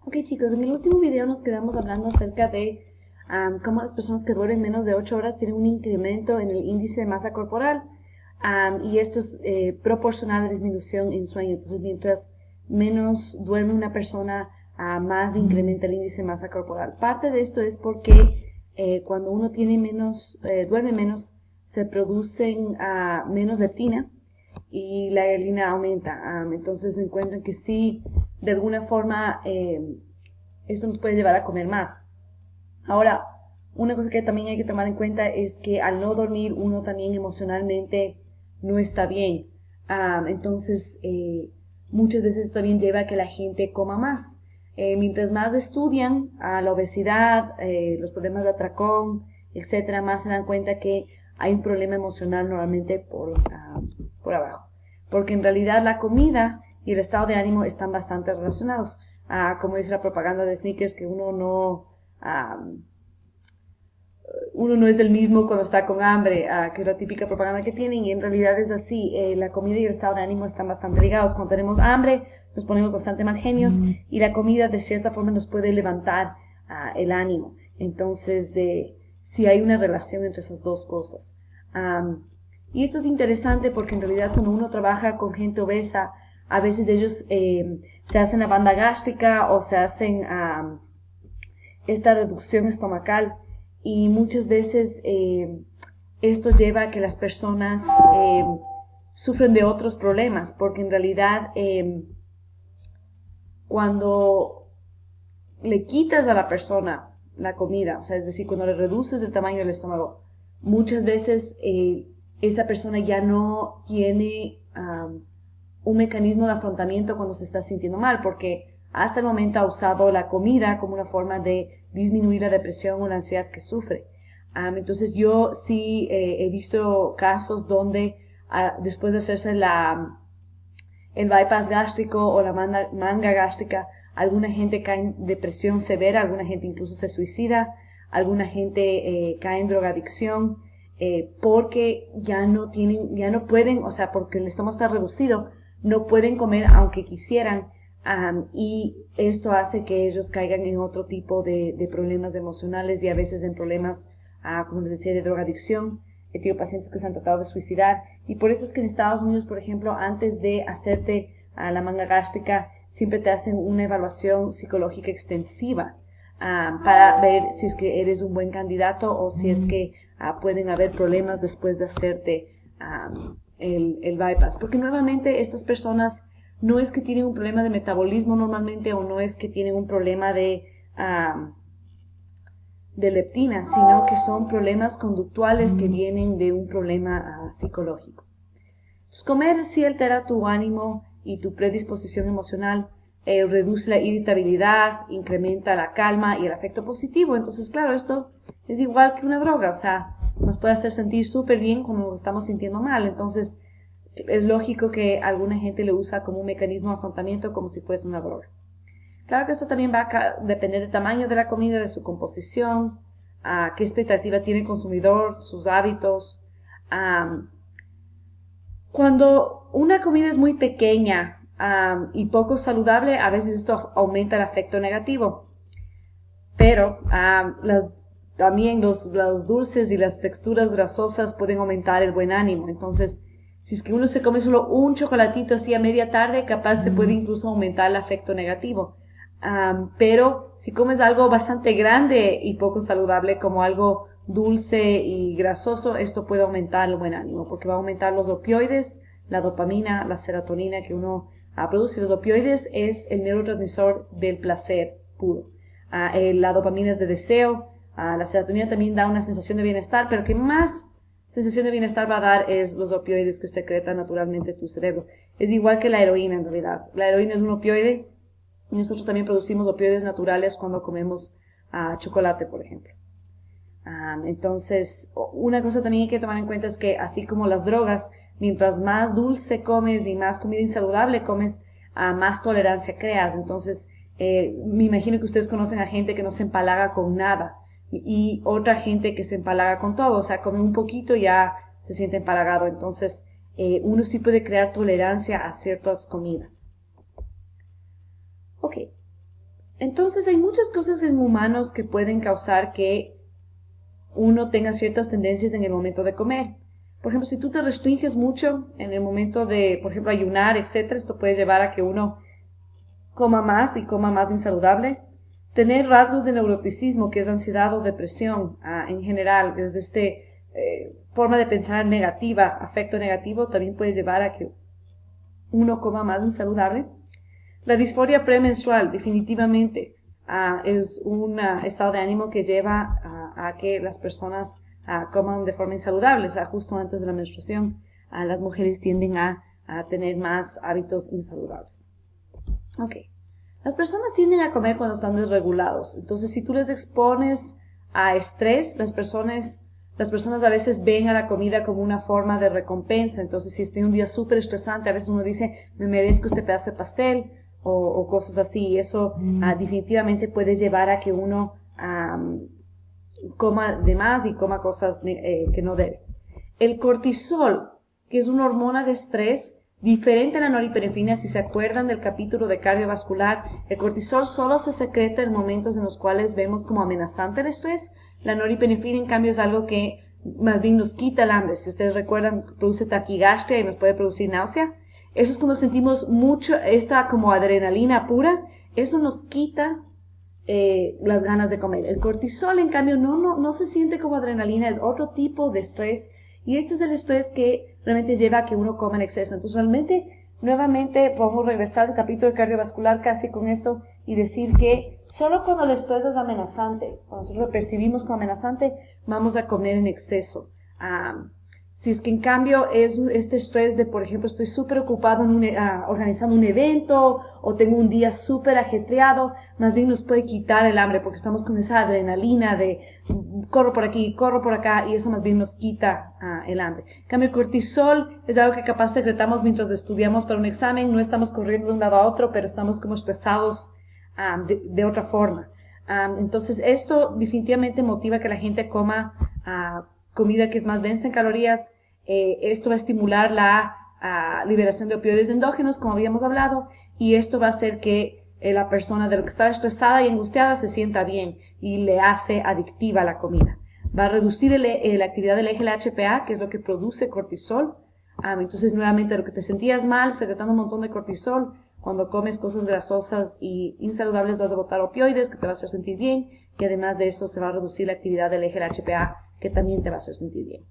Ok chicos, en el último video nos quedamos hablando acerca de cómo las personas que duermen menos de 8 horas tienen un incremento en el índice de masa corporal y esto es proporcional a la disminución en sueño. Entonces, mientras menos duerme una persona, más incrementa el índice de masa corporal. Parte de esto es porque cuando uno tiene duerme menos, se producen menos leptina y la grelina aumenta. Entonces encuentran que sí, de alguna forma, esto nos puede llevar a comer más. Ahora, una cosa que también hay que tomar en cuenta es que al no dormir uno también emocionalmente no está bien. Entonces, muchas veces esto también lleva a que la gente coma más. Mientras más estudian la obesidad, los problemas de atracón, etcétera, más se dan cuenta que hay un problema emocional normalmente por abajo. Porque en realidad la comida y el estado de ánimo están bastante relacionados. Como dice la propaganda de Snickers, que uno no es del mismo cuando está con hambre, que es la típica propaganda que tienen, y en realidad es así. La comida y el estado de ánimo están bastante ligados. Cuando tenemos hambre, nos ponemos bastante mal genios, y la comida de cierta forma nos puede levantar el ánimo. Entonces, sí hay una relación entre esas dos cosas. Y esto es interesante porque en realidad cuando uno trabaja con gente obesa, a veces ellos se hacen la banda gástrica o se hacen esta reducción estomacal, y muchas veces esto lleva a que las personas sufren de otros problemas, porque en realidad cuando le quitas a la persona la comida, o sea, es decir, cuando le reduces el tamaño del estómago, muchas veces esa persona ya no tiene un mecanismo de afrontamiento cuando se está sintiendo mal, porque hasta el momento ha usado la comida como una forma de disminuir la depresión o la ansiedad que sufre. Entonces yo sí he visto casos donde después de hacerse el bypass gástrico o la manga gástrica, alguna gente cae en depresión severa, alguna gente incluso se suicida, alguna gente cae en drogadicción, porque ya no pueden, o sea, porque el estómago está reducido, no pueden comer aunque quisieran, y esto hace que ellos caigan en otro tipo de problemas emocionales y a veces en problemas, como les decía, de drogadicción. He tenido pacientes que se han tratado de suicidar, y por eso es que en Estados Unidos, por ejemplo, antes de hacerte la manga gástrica, siempre te hacen una evaluación psicológica extensiva para ver si es que eres un buen candidato o si es que pueden haber problemas después de hacerte el bypass. Porque nuevamente estas personas no es que tienen un problema de metabolismo normalmente, o no es que tienen un problema de leptina, sino que son problemas conductuales que vienen de un problema psicológico. Entonces, comer sí altera tu ánimo y tu predisposición emocional, reduce la irritabilidad, incrementa la calma y el afecto positivo. Entonces, claro, esto es igual que una droga, o sea, nos puede hacer sentir súper bien cuando nos estamos sintiendo mal. Entonces, es lógico que alguna gente lo usa como un mecanismo de afrontamiento, como si fuese una droga. Claro que esto también va a depender del tamaño de la comida, de su composición, qué expectativa tiene el consumidor, sus hábitos. Cuando una comida es muy pequeña y poco saludable, a veces esto aumenta el afecto negativo. Pero también los dulces y las texturas grasosas pueden aumentar el buen ánimo. Entonces, si es que uno se come solo un chocolatito así a media tarde, capaz te puede incluso aumentar el afecto negativo. Pero si comes algo bastante grande y poco saludable, como algo dulce y grasoso, esto puede aumentar el buen ánimo, porque va a aumentar los opioides, la dopamina, la serotonina que uno produce. Los opioides es el neurotransmisor del placer puro. La dopamina es de deseo, la serotonina también da una sensación de bienestar, pero que más sensación de bienestar va a dar es los opioides que secretan naturalmente tu cerebro. Es igual que la heroína en realidad. La heroína es un opioide, y nosotros también producimos opioides naturales cuando comemos chocolate, por ejemplo. Entonces, una cosa también hay que tomar en cuenta es que así como las drogas, mientras más dulce comes y más comida insaludable comes, más tolerancia creas. Entonces, me imagino que ustedes conocen a gente que no se empalaga con nada y otra gente que se empalaga con todo, o sea, come un poquito y ya se siente empalagado. Entonces, uno sí puede crear tolerancia a ciertas comidas. Ok. Entonces hay muchas cosas en humanos que pueden causar que uno tenga ciertas tendencias en el momento de comer. Por ejemplo, si tú te restringes mucho en el momento de, por ejemplo, ayunar, etcétera, esto puede llevar a que uno coma más y coma más insaludable. Tener rasgos de neuroticismo, que es ansiedad o depresión en general, desde forma de pensar negativa, afecto negativo, también puede llevar a que uno coma más insaludable. La disforia premenstrual, definitivamente, es un estado de ánimo que lleva a que las personas coman de forma insaludable, o sea, justo antes de la menstruación. Las mujeres tienden a tener más hábitos insaludables. Ok. Las personas tienden a comer cuando están desregulados. Entonces, si tú les expones a estrés, las personas a veces ven a la comida como una forma de recompensa. Entonces, si estoy un día súper estresante, a veces uno dice, me merezco este pedazo de pastel o cosas así. Y eso definitivamente puede llevar a que uno coma de más y coma cosas que no debe. El cortisol, que es una hormona de estrés, diferente a la noripinefrina, si se acuerdan del capítulo de cardiovascular, el cortisol solo se secreta en momentos en los cuales vemos como amenazante el estrés. La noripinefrina, en cambio, es algo que más bien nos quita el hambre. Si ustedes recuerdan, produce taquigastia y nos puede producir náusea. Eso es cuando sentimos mucho esta como adrenalina pura. Eso nos quita las ganas de comer. El cortisol, en cambio, no se siente como adrenalina, es otro tipo de estrés. Y este es el estrés que realmente lleva a que uno coma en exceso. Entonces, realmente, nuevamente, podemos regresar al capítulo de cardiovascular casi con esto y decir que solo cuando el estrés es amenazante, cuando nosotros lo percibimos como amenazante, vamos a comer en exceso. Si es que en cambio es este estrés de, por ejemplo, estoy súper ocupado organizando un evento o tengo un día súper ajetreado, más bien nos puede quitar el hambre porque estamos con esa adrenalina de corro por aquí, corro por acá y eso más bien nos quita el hambre. En cambio, el cortisol es algo que capaz secretamos mientras estudiamos para un examen, no estamos corriendo de un lado a otro, pero estamos como estresados de otra forma. Entonces, esto definitivamente motiva que la gente coma comida que es más densa en calorías. Esto va a estimular la liberación de opioides endógenos, como habíamos hablado, y esto va a hacer que la persona de lo que está estresada y angustiada se sienta bien y le hace adictiva la comida. Va a reducir la actividad del eje HPA, que es lo que produce cortisol. Entonces, nuevamente, lo que te sentías mal, secretando un montón de cortisol, cuando comes cosas grasosas y insaludables vas a botar opioides, que te va a hacer sentir bien, y además de eso se va a reducir la actividad del eje HPA, que también te va a hacer sentir bien.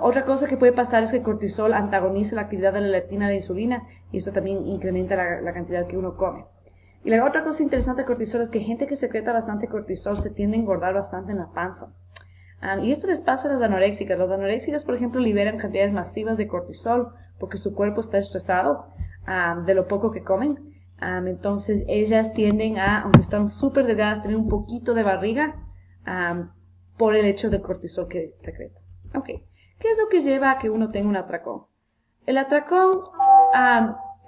Otra cosa que puede pasar es que el cortisol antagoniza la actividad de la leptina de la insulina y eso también incrementa la cantidad que uno come. Y la otra cosa interesante del cortisol es que gente que secreta bastante cortisol se tiende a engordar bastante en la panza. Y esto les pasa a las anoréxicas. Las anoréxicas, por ejemplo, liberan cantidades masivas de cortisol porque su cuerpo está estresado de lo poco que comen. Entonces ellas tienden aunque están súper delgadas, tener un poquito de barriga por el hecho del cortisol que secreta. Ok, ¿qué es lo que lleva a que uno tenga un atracón? El atracón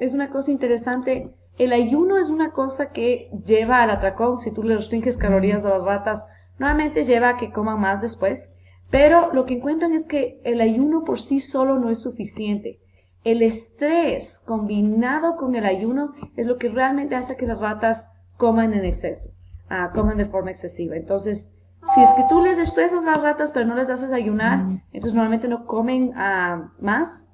es una cosa interesante. El ayuno es una cosa que lleva al atracón. Si tú le restringes calorías a las ratas, normalmente lleva a que coman más después. Pero lo que encuentran es que el ayuno por sí solo no es suficiente. El estrés combinado con el ayuno es lo que realmente hace que las ratas coman en exceso, coman de forma excesiva. Entonces, si es que tú les estresas a las ratas pero no les das desayunar, entonces normalmente no comen más.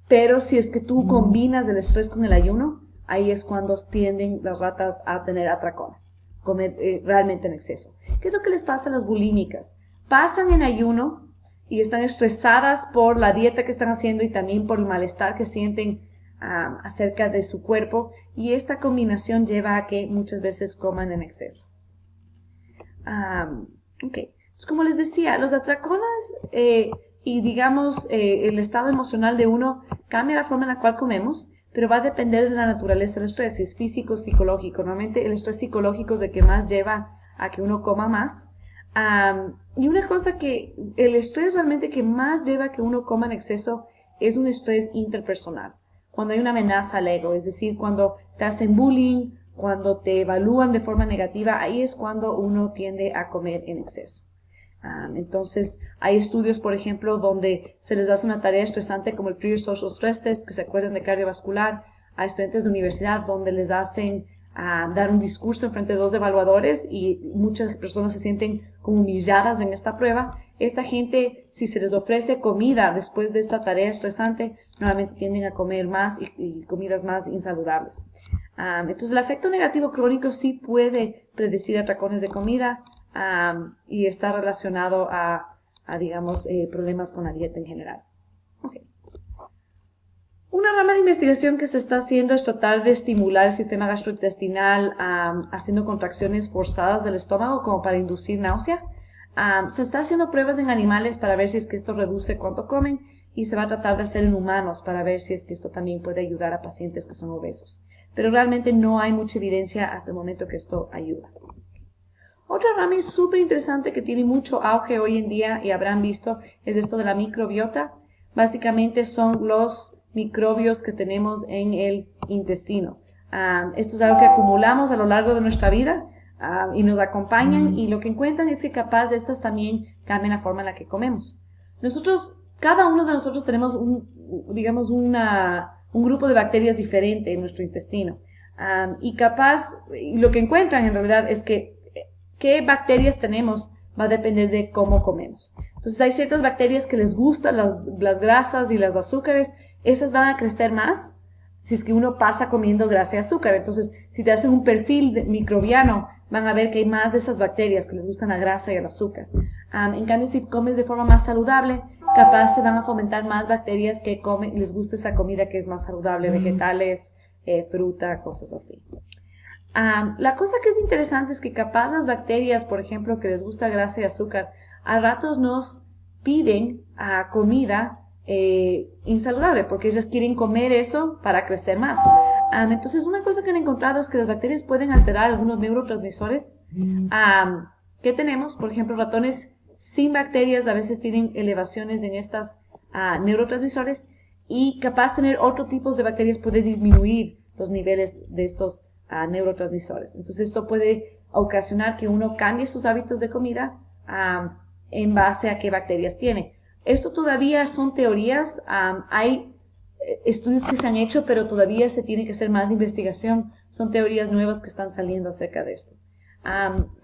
Pero si es que tú combinas el estrés con el ayuno, ahí es cuando tienden las ratas a tener atracones, comer realmente en exceso. ¿Qué es lo que les pasa a las bulímicas? Pasan en ayuno y están estresadas por la dieta que están haciendo y también por el malestar que sienten acerca de su cuerpo, y esta combinación lleva a que muchas veces coman en exceso. Ok, pues como les decía, los atracones y digamos el estado emocional de uno cambia la forma en la cual comemos, pero va a depender de la naturaleza del estrés, si es físico o psicológico. Normalmente el estrés psicológico es el que más lleva a que uno coma más. Y una cosa que el estrés realmente que más lleva a que uno coma en exceso es un estrés interpersonal. Cuando hay una amenaza al ego, es decir, cuando te hacen bullying, cuando te evalúan de forma negativa, ahí es cuando uno tiende a comer en exceso. Entonces, hay estudios, por ejemplo, donde se les hace una tarea estresante como el Pre-Social Stress Test, que se acuerdan de cardiovascular, a estudiantes de universidad donde les hacen dar un discurso en frente de 2 evaluadores y muchas personas se sienten como humilladas en esta prueba. Esta gente, si se les ofrece comida después de esta tarea estresante, normalmente tienden a comer más y comidas más insaludables. Entonces, el efecto negativo crónico sí puede predecir atracones de comida y está relacionado a digamos, problemas con la dieta en general. Okay. Una rama de investigación que se está haciendo es tratar de estimular el sistema gastrointestinal haciendo contracciones forzadas del estómago como para inducir náusea. Se está haciendo pruebas en animales para ver si es que esto reduce cuánto comen y se va a tratar de hacer en humanos para ver si es que esto también puede ayudar a pacientes que son obesos. Pero realmente no hay mucha evidencia hasta el momento que esto ayuda. Otra rama súper interesante que tiene mucho auge hoy en día y habrán visto es esto de la microbiota. Básicamente son los microbios que tenemos en el intestino. Esto es algo que acumulamos a lo largo de nuestra vida y nos acompañan y lo que encuentran es que capaz de estas también cambian la forma en la que comemos. Cada uno de nosotros tenemos un grupo de bacterias diferente en nuestro intestino y lo que encuentran en realidad es que qué bacterias tenemos va a depender de cómo comemos. Entonces hay ciertas bacterias que les gustan las grasas y las azúcares, esas van a crecer más si es que uno pasa comiendo grasa y azúcar. Entonces, si te hacen un perfil microbiano, van a ver que hay más de esas bacterias que les gustan la grasa y el azúcar. En cambio, si comes de forma más saludable, capaz se van a fomentar más bacterias que les gusta esa comida que es más saludable, vegetales, fruta, cosas así. La cosa que es interesante es que capaz las bacterias, por ejemplo, que les gusta grasa y azúcar, a ratos nos piden comida insaludable, porque ellas quieren comer eso para crecer más. Entonces, una cosa que han encontrado es que las bacterias pueden alterar algunos neurotransmisores que tenemos. Por ejemplo, ratones sin bacterias a veces tienen elevaciones en estas neurotransmisores y capaz tener otro tipo de bacterias puede disminuir los niveles de estos neurotransmisores. Entonces, esto puede ocasionar que uno cambie sus hábitos de comida en base a qué bacterias tiene. Esto todavía son teorías, hay estudios que se han hecho, pero todavía se tiene que hacer más investigación. Son teorías nuevas que están saliendo acerca de esto.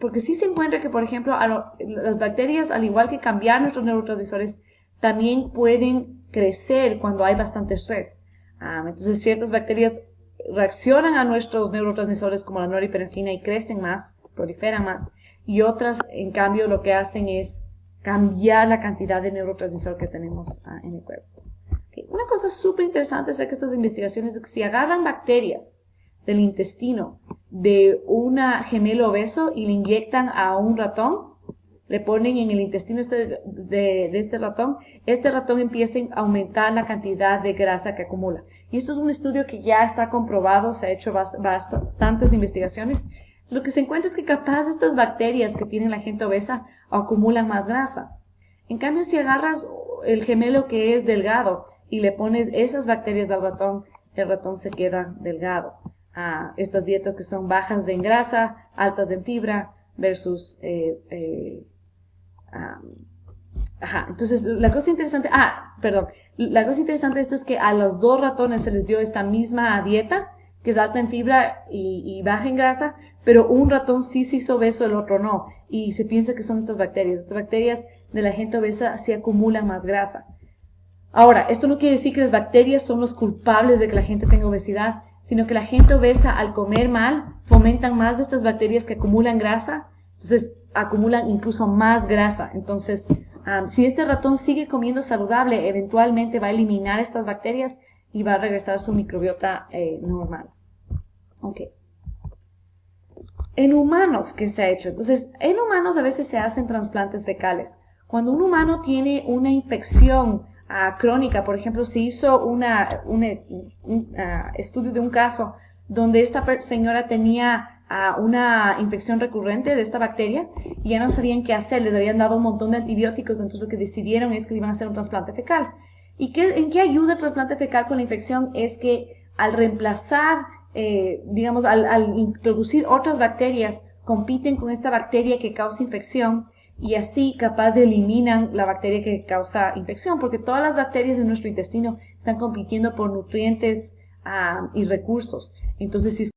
Porque sí se encuentra que, por ejemplo, las bacterias, al igual que cambiar nuestros neurotransmisores, también pueden crecer cuando hay bastante estrés. Entonces, ciertas bacterias reaccionan a nuestros neurotransmisores como la norepinefrina y crecen más, proliferan más, y otras, en cambio, lo que hacen es cambiar la cantidad de neurotransmisor que tenemos en el cuerpo. Okay. Una cosa súper interesante acerca de estas investigaciones es que si agarran bacterias del intestino de una gemelo obeso y le inyectan a un ratón, le ponen en el intestino de este ratón empieza a aumentar la cantidad de grasa que acumula. Y esto es un estudio que ya está comprobado, se ha hecho bastantes investigaciones. Lo que se encuentra es que capaz estas bacterias que tiene la gente obesa acumulan más grasa. En cambio, si agarras el gemelo que es delgado y le pones esas bacterias al ratón, el ratón se queda delgado. Estas dietas que son bajas en grasa, altas en fibra versus entonces la cosa interesante de esto es que a los 2 ratones se les dio esta misma dieta que es alta en fibra y baja en grasa, pero un ratón sí se hizo obeso, el otro no, y se piensa que son estas bacterias de la gente obesa sí acumulan más grasa. Ahora, esto no quiere decir que las bacterias son los culpables de que la gente tenga obesidad, sino que la gente obesa al comer mal fomentan más de estas bacterias que acumulan grasa, entonces acumulan incluso más grasa. Entonces, si este ratón sigue comiendo saludable, eventualmente va a eliminar estas bacterias y va a regresar a su microbiota normal. Okay. En humanos, ¿qué se ha hecho? Entonces, en humanos a veces se hacen trasplantes fecales. Cuando un humano tiene una infección crónica, por ejemplo, se hizo un estudio de un caso donde esta señora tenía una infección recurrente de esta bacteria y ya no sabían qué hacer, les habían dado un montón de antibióticos, entonces lo que decidieron es que iban a hacer un trasplante fecal. ¿Y en qué ayuda el trasplante fecal con la infección? Es que al reemplazar, al introducir otras bacterias, compiten con esta bacteria que causa infección y así capaz de eliminan la bacteria que causa infección, porque todas las bacterias de nuestro intestino están compitiendo por nutrientes y recursos. Entonces, si es